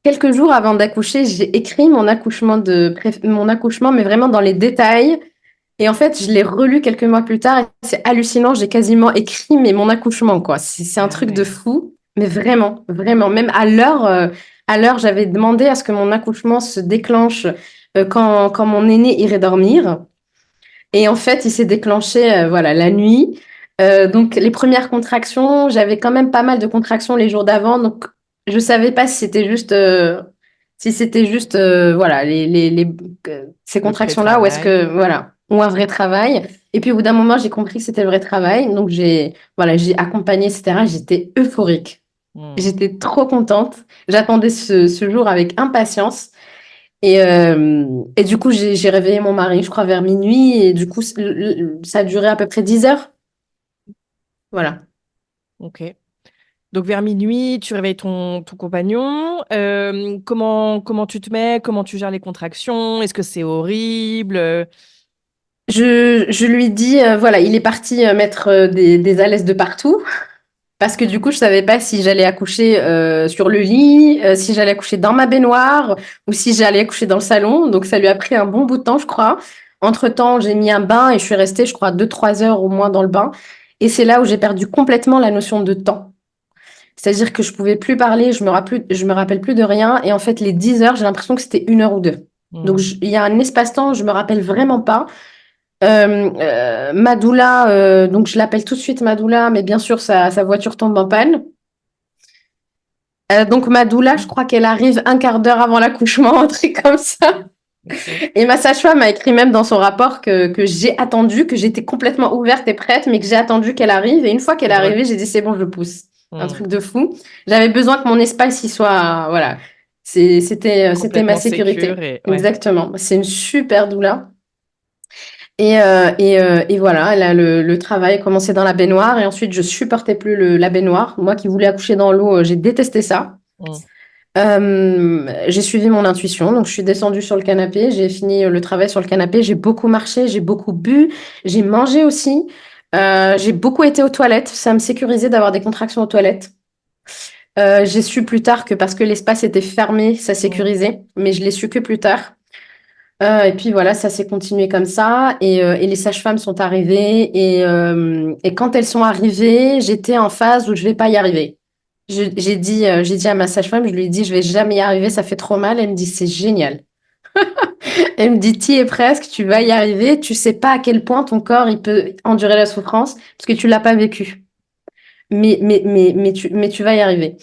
Quelques jours avant d'accoucher, j'ai écrit mon accouchement, mais vraiment dans les détails. Et en fait, je l'ai relu quelques mois plus tard et c'est hallucinant. J'ai quasiment écrit mais mon accouchement, quoi. C'est un Ah truc de ouais. fou, mais vraiment, vraiment. Même à l'heure, j'avais demandé à ce que mon accouchement se déclenche quand mon aîné irait dormir. Et en fait, il s'est déclenché, voilà, la nuit. Donc, les premières contractions, j'avais quand même pas mal de contractions les jours d'avant. Donc, Je savais pas si c'était juste, voilà, ces Le contractions-là, ou est-ce pré-travail. que, voilà, ou un vrai travail. Et puis, au bout d'un moment, j'ai compris que c'était le vrai travail. Donc, voilà, j'ai accompagné, etc. J'étais euphorique. Hmm. J'étais trop contente. J'attendais ce jour avec impatience. Et du coup, j'ai réveillé mon mari, je crois, vers minuit. Et du coup, ça a duré à peu près 10 heures. Voilà. Ok. Donc vers minuit, tu réveilles ton compagnon. Comment tu te mets? Comment tu gères les contractions? Est-ce que c'est horrible? Je lui dis, voilà, il est parti mettre des alaises de partout. Parce que du coup, je savais pas si j'allais accoucher sur le lit, si j'allais accoucher dans ma baignoire ou si j'allais accoucher dans le salon. Donc, ça lui a pris un bon bout de temps, je crois. Entre-temps, j'ai mis un bain et je suis restée, je crois, 2, 3 heures au moins dans le bain. Et c'est là où j'ai perdu complètement la notion de temps. C'est-à-dire que je pouvais plus parler, je me rappelle plus de rien. Et en fait, les 10 heures, j'ai l'impression que c'était 1 heure ou 2. Donc, Hmm. il y a un espace-temps, je me rappelle vraiment pas. Madoula, donc je l'appelle tout de suite Madoula, mais bien sûr, sa voiture tombe en panne. Donc ma doula, je crois qu'elle arrive un quart d'heure avant l'accouchement, un truc comme ça. Ok. Et ma sage-femme a écrit même dans son rapport que j'ai attendu, que j'étais complètement ouverte et prête, mais que j'ai attendu qu'elle arrive. Et une fois qu'elle est Drôle. arrivée, j'ai dit c'est bon, je pousse. Un Hmm. truc de fou. J'avais besoin que mon espace y soit, voilà. C'était ma Complètement sécure sécurité. et ouais. Exactement. C'est une super doula. Et voilà, là, le travail a commencé dans la baignoire. Et ensuite, je supportais plus la baignoire. Moi qui voulais accoucher dans l'eau, j'ai détesté ça. Hmm. J'ai suivi mon intuition, donc je suis descendue sur le canapé, j'ai fini le travail sur le canapé, j'ai beaucoup marché, j'ai beaucoup bu, j'ai mangé aussi, j'ai beaucoup été aux toilettes, ça me sécurisait d'avoir des contractions aux toilettes. J'ai su plus tard que parce que l'espace était fermé, ça Hmm. sécurisait, mais je l'ai su que plus tard. Et puis voilà, ça s'est continué comme ça, et les sages-femmes sont arrivées, et quand elles sont arrivées, j'étais en phase où je vais pas y arriver. J'ai dit à ma sage-femme, je lui ai dit, je vais jamais y arriver, ça fait trop mal. Elle me dit, c'est génial. Elle me dit, t'y es presque, tu vas y arriver. Tu sais pas à quel point ton corps il peut endurer la souffrance parce que tu l'as pas vécu. Mais tu vas y arriver.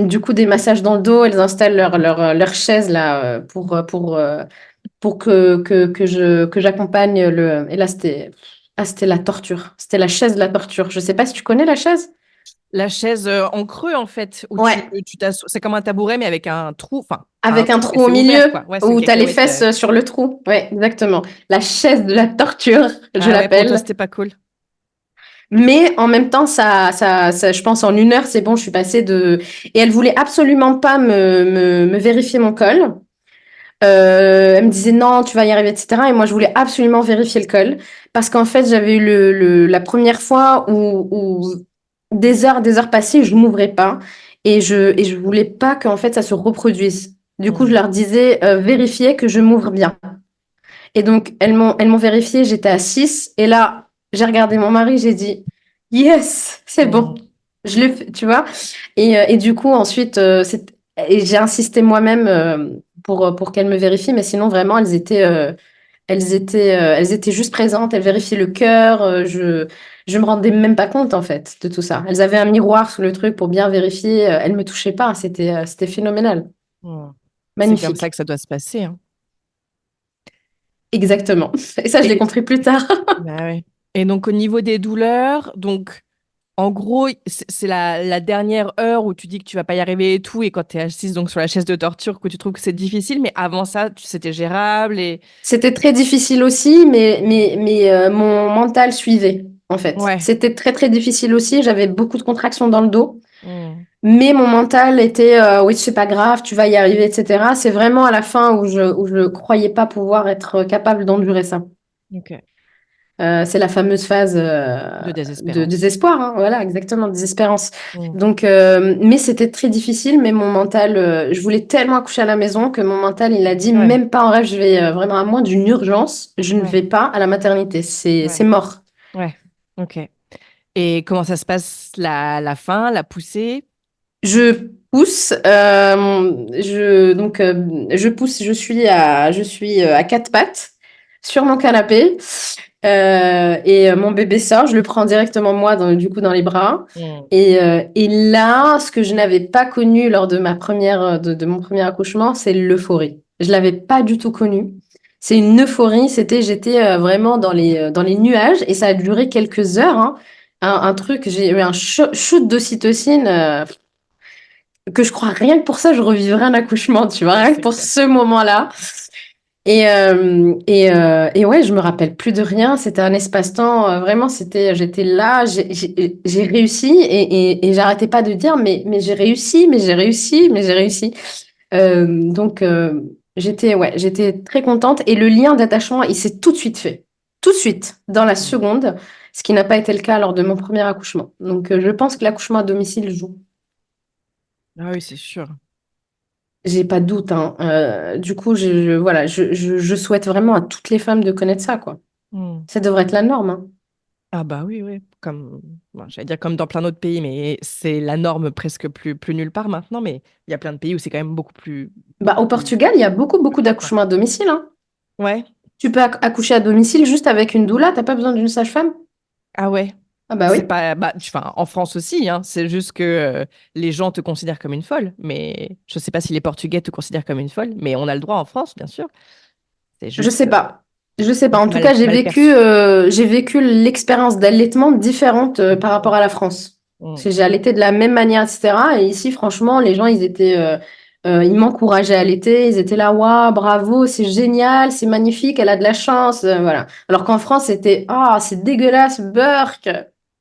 Du coup, des massages dans le dos, elles installent leur chaise là pour que j'accompagne le. Et là, c'était la torture. C'était la chaise de la torture. Je sais pas si tu connais la chaise. La chaise en creux en fait, où Ouais. tu t'assois. C'est comme un tabouret mais avec un trou, enfin pas un Avec un trou mais trou au c'est ouvert milieu quoi. Ouais, c'est une où tu as les cacahuète. fesses sur le trou. Ouais, exactement. La chaise de la torture, je Ah ouais, pour toi l'appelle. c'était pas cool. Mais en même temps, je pense en 1 heure, c'est bon, je suis passée de. Et elle voulait absolument pas me vérifier mon col. Elle me disait non, tu vas y arriver, etc. Et moi, je voulais absolument vérifier le col. Parce qu'en fait, j'avais eu la première fois où des heures passées, je m'ouvrais pas. Et je voulais pas qu'en fait, ça se reproduise. Du coup, je Hmm. leur disais, vérifiez que je m'ouvre bien. Et donc, elles m'ont vérifié, j'étais à 6. Et là, j'ai regardé mon mari, j'ai dit, yes, c'est bon. Hmm. Je le fais, tu vois. Et du coup, ensuite, et j'ai insisté moi-même pour qu'elles me vérifient, mais sinon, vraiment, elles étaient juste présentes, elles vérifiaient le cœur. Je me rendais même pas compte, en fait, de tout ça. Elles avaient un miroir sous le truc pour bien vérifier. Elles me touchaient pas. C'était phénoménal. Hmm. C'est comme ça Magnifique. que ça doit se passer, hein. Exactement. Et ça, je l'ai Et, compris plus tard. bah ouais. Et donc au niveau des douleurs, donc en gros, c'est la dernière heure où tu dis que tu vas pas y arriver et tout, et quand tu es assise donc sur la chaise de torture que tu trouves que c'est difficile, mais avant ça, c'était gérable et C'était très difficile aussi, mais mon mental suivait, en fait. ouais. C'était très, très difficile aussi. J'avais beaucoup de contractions dans le dos, Hmm. mais mon mental était, oui, c'est pas grave, tu vas y arriver, etc. C'est vraiment à la fin où je croyais pas pouvoir être capable d'endurer ça. Ok. C'est la fameuse phase De de désespérance. désespoir, hein. Voilà, exactement, désespérance. Hmm. Donc, mais c'était très difficile, mais mon mental, je voulais tellement accoucher à la maison que mon mental, il a dit, Ouais, même pas en rêve, je vais vraiment à moins d'une urgence, je ne ouais, vais pas à la maternité, c'est ouais, mort. ouais. Ok. Et comment ça se passe la fin, la poussée? Je pousse, je pousse, je suis à quatre pattes sur mon canapé. Mon bébé sort, je le prends directement moi du coup dans les bras. Mm. Et là, ce que je n'avais pas connu lors de ma première de mon premier accouchement, c'est l'euphorie. Je l'avais pas du tout connu. C'est une euphorie. J'étais vraiment dans les nuages et ça a duré quelques heures, hein. Un truc, j'ai eu un shoot d'ocytocine que je crois rien que pour ça, je revivrais un accouchement, tu vois, Ah, rien que c'est pour clair. ce moment-là. Et ouais, je me rappelle plus de rien. C'était un espace-temps, vraiment, j'étais là, j'ai réussi et j'arrêtais pas de dire, mais j'ai réussi, mais j'ai réussi, mais j'ai réussi. Donc, j'étais très contente et le lien d'attachement, il s'est tout de suite fait. Tout de suite, dans la Mm. seconde, ce qui n'a pas été le cas lors de mon premier accouchement. Donc, je pense que l'accouchement à domicile joue. Ah oui, c'est sûr. J'ai pas de doute, hein. Du coup, voilà, je souhaite vraiment à toutes les femmes de connaître ça, quoi. Mm. Ça devrait être la norme, hein. Ah bah oui, oui, comme, bon, j'allais dire comme dans plein d'autres pays, mais c'est la norme presque plus nulle part maintenant, mais il y a plein de pays où c'est quand même Bah, beaucoup au plus Portugal, il y a le beaucoup cas, quoi. d'accouchements à domicile, hein. Ouais, Tu peux accoucher à domicile juste avec une doula, t'as pas besoin d'une sage-femme? ah ouais. Ah bah C'est oui. pas, bah, enfin, en France aussi, hein, c'est juste que les gens te considèrent comme une folle, mais je sais pas si les Portugais te considèrent comme une folle, mais on a le droit en France, bien sûr. C'est Je sais juste pas. Je sais pas. En tout cas, mal perçu. j'ai vécu l'expérience d'allaitement différente par rapport à la France. Parce Mm. que j'ai allaité de la même manière, etc. Et ici, franchement, les gens, ils m'encourageaient à allaiter. Ils étaient là, waouh, bravo, c'est génial, c'est magnifique, elle a de la chance, voilà. Alors qu'en France, c'était, ah, c'est dégueulasse, Burk.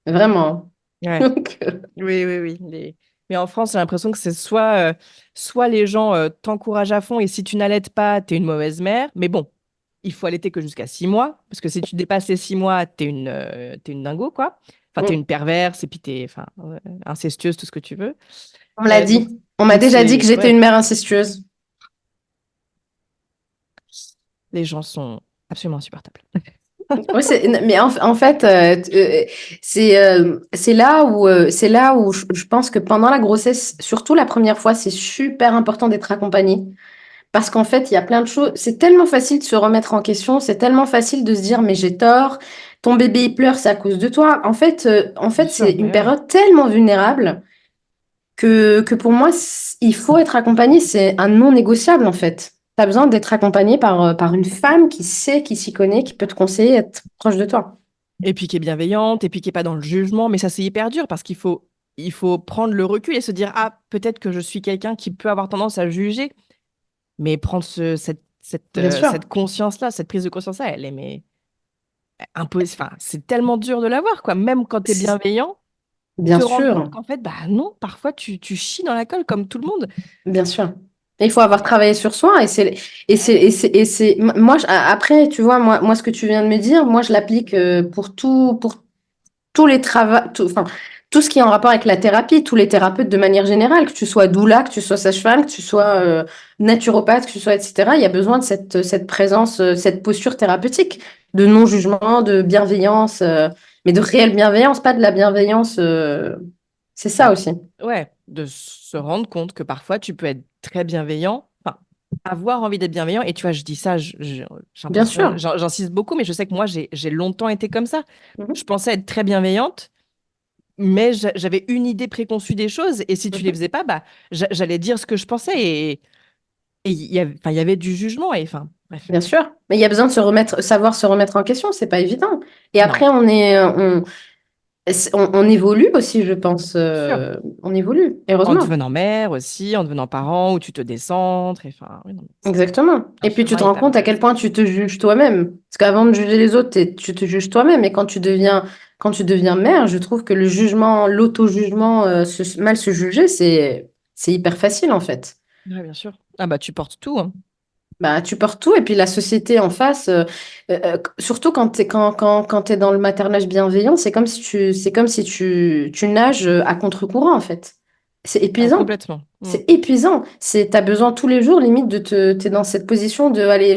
Vraiment. Ouais. Donc, Oui, oui, oui. Mais en France, j'ai l'impression que c'est soit les gens t'encouragent à fond et si tu n'allaites pas, t'es une mauvaise mère. Mais bon, il faut allaiter que jusqu'à 6 mois. Parce que si tu dépasses les 6 mois, t'es une dingo, quoi. Enfin, t'es une perverse et puis t'es enfin, incestueuse, tout ce que tu veux. on me l'a Donc, dit. On m'a donc déjà dit que c'est. j'étais Ouais, une mère incestueuse. les gens sont absolument insupportables. Ouais, mais en fait, c'est là où je pense que pendant la grossesse, surtout la première fois, c'est super important d'être accompagné. Parce qu'en fait, il y a plein de choses. C'est tellement facile de se remettre en question, c'est tellement facile de se dire, mais j'ai tort, ton bébé il pleure, c'est à cause de toi. En Bien fait, sûr, c'est une mais ouais. période tellement vulnérable que pour moi, il faut être accompagné. C'est un non négociable, en fait. Tu as besoin d'être accompagné par une femme qui sait, qui s'y connaît, qui peut te conseiller, être proche de toi. Et puis qui est bienveillante, et puis qui est pas dans le jugement. Mais ça, c'est hyper dur parce il faut prendre le recul et se dire, ah, peut-être que je suis quelqu'un qui peut avoir tendance à juger. Mais prendre Bien sûr, cette conscience-là, cette prise de conscience-là, elle est mais impossible. Enfin, c'est tellement dur de l'avoir, quoi. Même quand tu es C'est- bienveillant, bien te rendre compte sûr, qu'en fait, bah non, parfois tu chies dans la colle comme tout le monde. bien sûr. Et il faut avoir Et- travaillé sur soi moi après tu vois moi ce que tu viens de me dire moi je l'applique pour tous les travaux, enfin, tout ce qui est en rapport avec la thérapie, tous les thérapeutes de manière générale, que tu sois doula, que tu sois sage-femme, que tu sois naturopathe, que tu sois, etc. Il y a besoin de cette présence, cette posture thérapeutique, de non-jugement, de bienveillance, mais de réelle bienveillance, pas de la bienveillance. C'est ça bah, aussi. ouais, de se rendre compte que parfois tu peux être très bienveillant, enfin, avoir envie d'être bienveillant. Et tu vois, je dis ça, j'ai Bien l'impression, sûr. j'insiste beaucoup, mais je sais que moi, j'ai longtemps été comme ça. Je Mhm, pensais être très bienveillante. Mais j'avais une idée préconçue des choses, et si tu les mhm. faisais pas, bah, j'allais dire ce que je pensais, et enfin, il y avait du jugement, et enfin, bref. Bien sûr. Mais il y a besoin de savoir se remettre en question, c'est pas évident. Et Non, après, on évolue aussi, je pense. bien sûr. On évolue, En heureusement. devenant mère aussi, en devenant parent, où tu te décentres, et enfin, oui, non, Exactement. c'est un Et puis tu chemin te rends hyper compte à quel intéressant. point tu te juges toi-même. Parce qu'avant de juger les autres, tu te juges toi-même. Et quand tu deviens mère, je trouve que le jugement, l'auto-jugement, mal se juger, c'est hyper facile en fait. Ouais, bien sûr. Ah bah, tu portes tout, hein. Bah, tu portes tout et puis la société en face, surtout quand t'es dans le maternage bienveillant, c'est comme si tu nages à contre-courant en fait. C'est Ah, épuisant. complètement. Mm. C'est épuisant. T'as besoin tous les jours, limite, t'es dans cette position de, allez,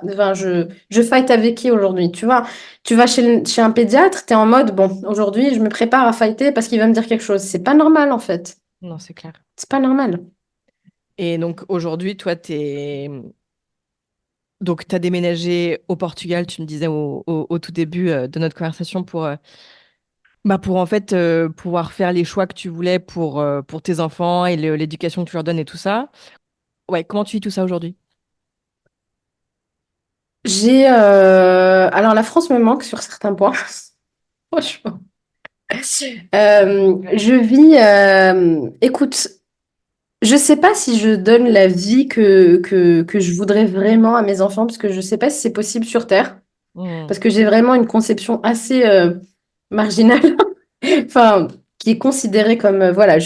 enfin, je fight avec qui aujourd'hui? Tu vas chez un pédiatre, t'es en mode, bon, aujourd'hui, je me prépare à fighter parce qu'il va me dire quelque chose. C'est pas normal, en fait. Non, c'est clair. C'est pas normal. Et donc, aujourd'hui, toi, Donc, tu as déménagé au Portugal, tu me disais au tout début de notre conversation pour en fait pouvoir faire les choix que tu voulais pour tes enfants et l'éducation que tu leur donnes et tout ça. Ouais, comment tu vis tout ça aujourd'hui? Alors la France me manque sur certains points, franchement. Je vis, écoute, je sais pas si je donne la vie que je voudrais vraiment à mes enfants, parce que je sais pas si c'est possible sur Terre, Hmm. parce que j'ai vraiment une conception assez marginale, enfin, qui est considérée comme, voilà,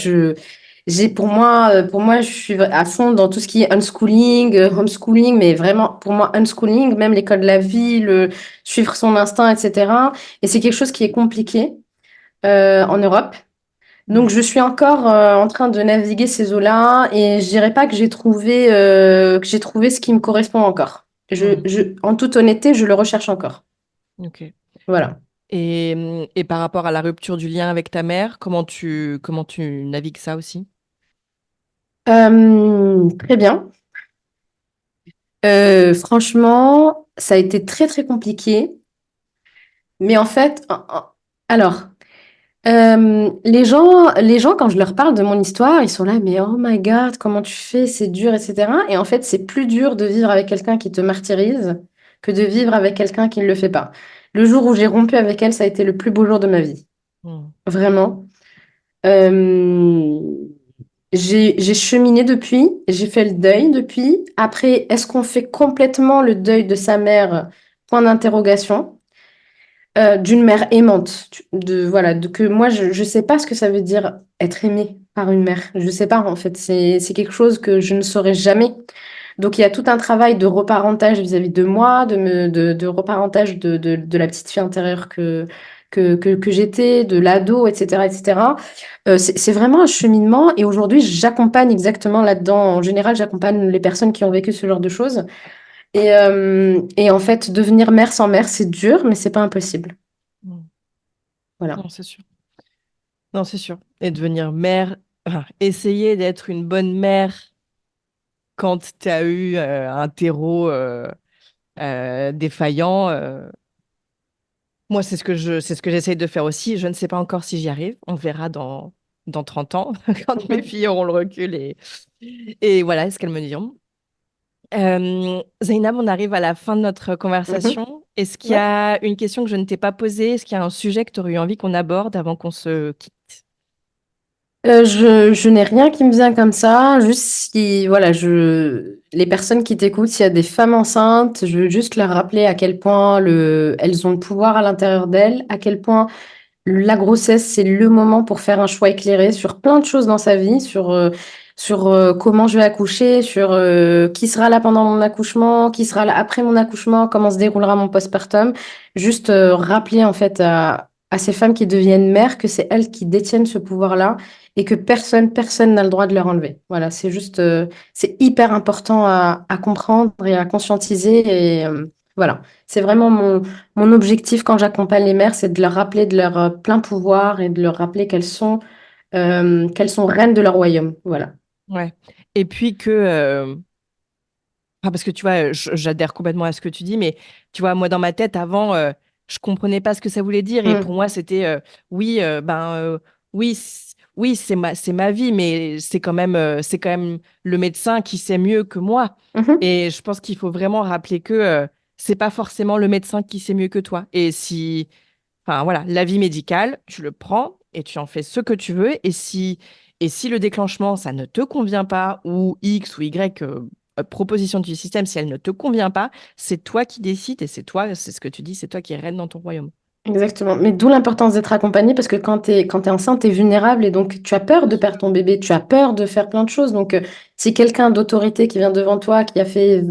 pour moi, je suis à fond dans tout ce qui est unschooling, homeschooling, mais vraiment, pour moi, unschooling, même l'école de la vie, suivre son instinct, etc. Et c'est quelque chose qui est compliqué en Europe. Donc, Ouais. je suis encore en train de naviguer ces eaux-là et je dirais pas que j'ai trouvé ce qui me correspond encore. Hmm. En toute honnêteté, je le recherche encore. Ok. Voilà. Et par rapport à la rupture du lien avec ta mère, comment tu navigues ça aussi? Très bien. Franchement, ça a été très, très compliqué. Mais en fait, alors, les gens, quand je leur parle de mon histoire, ils sont là, mais oh my God, comment tu fais? C'est dur, etc. Et en fait, c'est plus dur de vivre avec quelqu'un qui te martyrise que de vivre avec quelqu'un qui ne le fait pas. Le jour où j'ai rompu avec elle, ça a été le plus beau jour de ma vie. Hmm. Vraiment. Euh, j'ai cheminé depuis, j'ai fait le deuil depuis. Après, est-ce qu'on fait complètement le deuil de sa mère? Point d'interrogation. D'une mère aimante, que moi je sais pas ce que ça veut dire être aimé par une mère. Je sais pas en fait, c'est quelque chose que je ne saurais jamais. Donc il y a tout un travail de reparentage vis-à-vis de moi, de reparentage de la petite fille intérieure que j'étais, de l'ado, etc., etc. C'est vraiment un cheminement et aujourd'hui j'accompagne exactement là-dedans. En général, j'accompagne les personnes qui ont vécu ce genre de choses. Et en fait, devenir mère sans mère, c'est dur, mais c'est pas impossible. Hmm. Voilà. Non, c'est sûr. Non, c'est sûr. Et devenir mère, enfin, essayer d'être une bonne mère quand tu as eu un terreau défaillant. Moi, c'est ce que j'essaye de faire aussi. Je ne sais pas encore si j'y arrive. On verra dans 30 ans, quand mes filles auront le recul et voilà ce qu'elles me diront. Zainab, on arrive à la fin de notre Mhm. conversation. Est-ce qu'il y Ouais. a une question que je ne t'ai pas posée? Est-ce qu'il y a un sujet que tu aurais eu envie qu'on aborde avant qu'on se quitte? Je n'ai rien qui me vient comme ça. Juste si, voilà, les personnes qui t'écoutent, s'il y a des femmes enceintes, je veux juste leur rappeler à quel point elles ont le pouvoir à l'intérieur d'elles, à quel point la grossesse, c'est le moment pour faire un choix éclairé sur plein de choses dans sa vie, sur comment je vais accoucher, sur qui sera là pendant mon accouchement, qui sera là après mon accouchement, comment se déroulera mon postpartum. Juste rappeler en fait à ces femmes qui deviennent mères que c'est elles qui détiennent ce pouvoir-là et que personne n'a le droit de leur enlever. Voilà, c'est juste, c'est hyper important à comprendre et à conscientiser et voilà. C'est vraiment mon objectif quand j'accompagne les mères, c'est de leur rappeler de leur plein pouvoir et de leur rappeler qu'elles sont reines de leur royaume. Voilà. Ouais. Et puis parce que tu vois, j'adhère complètement à ce que tu dis, mais tu vois, moi dans ma tête avant, je comprenais pas ce que ça voulait dire et pour Mm. moi c'était oui, oui, oui, c'est ma vie, mais c'est quand même le médecin qui sait mieux que moi. Mhm. Et je pense qu'il faut vraiment rappeler que c'est pas forcément le médecin qui sait mieux que toi. Et si, enfin voilà, l'avis médical, tu le prends et tu en fais ce que tu veux. Et si le déclenchement, ça ne te convient pas, ou X ou Y proposition du système, si elle ne te convient pas, c'est toi qui décides et c'est toi, c'est ce que tu dis, c'est toi qui es reine dans ton royaume. Exactement. Mais d'où l'importance d'être accompagnée parce que quand t'es enceinte, t'es vulnérable et donc tu as peur Bien de perdre sûr. ton bébé, tu as peur de faire plein de choses. Donc, si quelqu'un d'autorité qui vient devant toi, qui a fait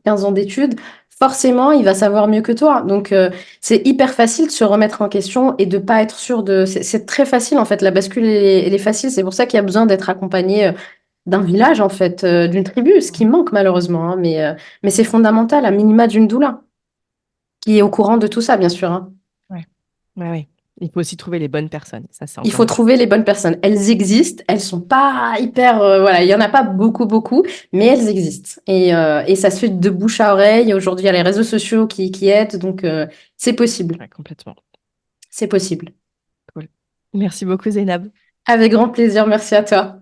15 ans d'études, forcément, il va savoir mieux que toi. Donc, c'est hyper facile de se remettre en question et de pas être sûr de. C'est très facile en fait. La bascule, elle est facile. C'est pour ça qu'il y a besoin d'être accompagné d'un village en fait, d'une tribu, ce qui manque malheureusement. Hein, mais c'est fondamental, à minima d'une doula, qui est au courant de tout ça, bien sûr. Hein. Ouais, ouais, ouais. Il faut aussi trouver les bonnes personnes. Ça, c'est Il encore faut autre chose. trouver les bonnes personnes. Elles existent, elles sont pas hyper, voilà, il y en a pas beaucoup, beaucoup, mais elles existent. Et ça se fait de bouche à oreille. Aujourd'hui, il y a les réseaux sociaux qui aident, donc c'est possible. Ouais, complètement. C'est possible. Cool. Merci beaucoup, Zainab. Avec grand plaisir, merci à toi.